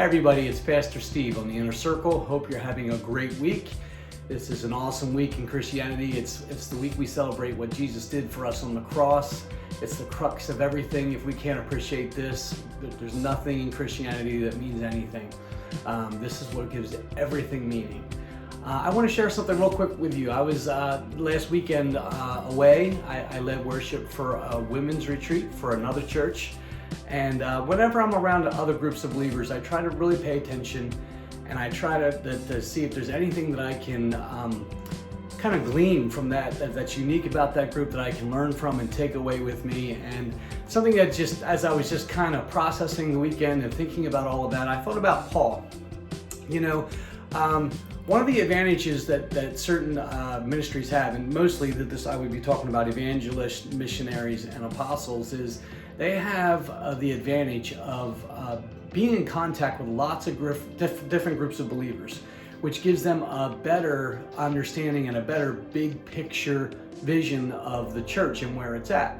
Everybody, it's Pastor Steve on the Inner Circle. Hope you're having a great week. This is an awesome week in Christianity. It's the week we celebrate what Jesus did for us on the cross. It's the crux of everything. If we can't appreciate this, there's nothing in Christianity that means anything. This is what gives everything meaning. I want to share something real quick with you. I was last weekend away. I led worship for a women's retreat for another church. And whenever I'm around other groups of believers, I try to really pay attention, and I try to see if there's anything that I can kind of glean from that's unique about that group that I can learn from and take away with me. And something that just, as I was just kind of processing the weekend and thinking about all of that, I thought about Paul. You know, one of the advantages that certain ministries have, and mostly that I would be talking about evangelists, missionaries, and apostles, is they have the advantage of being in contact with lots of different groups of believers, which gives them a better understanding and a better big picture vision of the church and where it's at.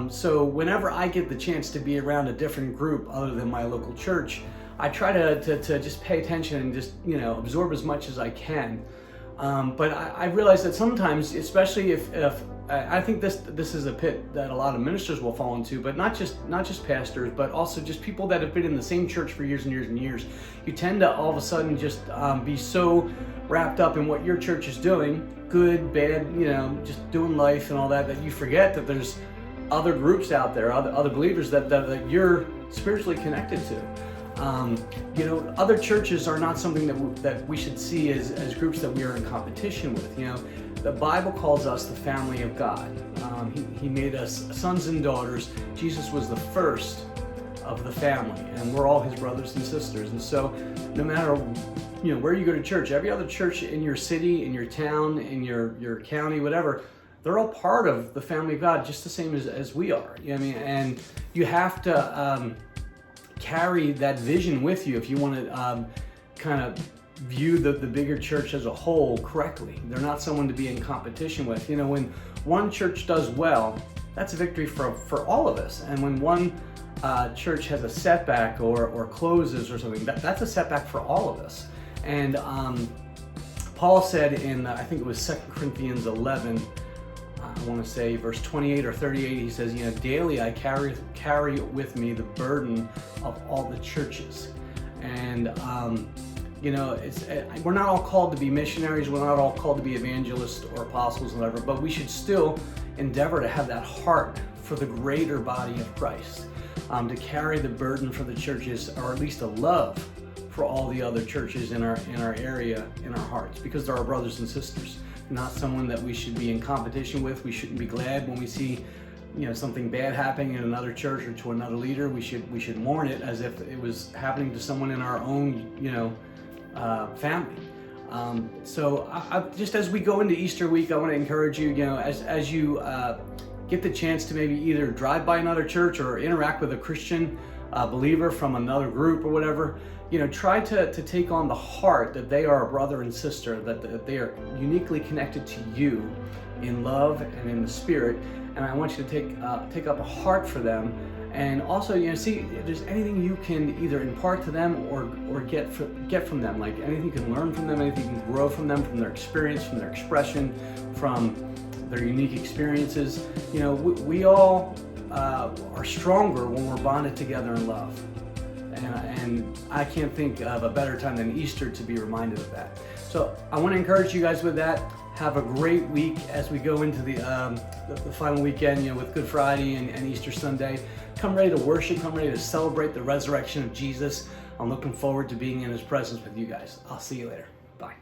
So whenever I get the chance to be around a different group other than my local church, I try to just pay attention and just, you know, absorb as much as I can. But I realize that sometimes, especially if I think this is a pit that a lot of ministers will fall into, but not just pastors, but also just people that have been in the same church for years and years and years. You tend to all of a sudden just be so wrapped up in what your church is doing, good, bad, you know, just doing life and all that, that you forget that there's other groups out there, other believers that you're spiritually connected to. You know, other churches are not something that we should see as groups that we are in competition with. You know, the Bible calls us the family of God. He made us sons and daughters. Jesus was the first of the family, and we're all his brothers and sisters. And so no matter, you know, where you go to church, every other church in your city, in your town, in your county, whatever, they're all part of the family of God, just the same as we are. You know what I mean? And you have to carry that vision with you if you want to kind of view the bigger church as a whole correctly. They're not someone to be in competition with. You know, when one church does well, that's a victory for all of us. And when one church has a setback or closes or something, that's a setback for all of us. And Paul said in, I think it was 2 Corinthians 11, I want to say verse 28 or 38, he says, you know, daily I carry with me the burden of all the churches. And you know, we're not all called to be missionaries, we're not all called to be evangelists or apostles and whatever, but we should still endeavor to have that heart for the greater body of Christ, to carry the burden for the churches, or at least a love for all the other churches in our area, in our hearts, because they're our brothers and sisters. Not someone that we should be in competition with. We shouldn't be glad when we see, you know, something bad happening in another church or to another leader. We should mourn it as if it was happening to someone in our own, you know, family. So I just as we go into Easter week, I want to encourage you, you know, as you get the chance to maybe either drive by another church or interact with a Christian believer from another group or whatever, you know, try to take on the heart that they are a brother and sister, that they are uniquely connected to you in love and in the spirit. And I want you to take up a heart for them, and also, you know, see if there's anything you can either impart to them or get from them, like anything you can learn from them, anything you can grow from them, from their experience, from their expression, from their unique experiences. You know, we all are stronger when we're bonded together in love. And I can't think of a better time than Easter to be reminded of that. So I want to encourage you guys with that. Have a great week as we go into the final weekend, you know, with Good Friday and Easter Sunday. Come ready to worship, come ready to celebrate the resurrection of Jesus. I'm looking forward to being in his presence with you guys. I'll see you later. Bye.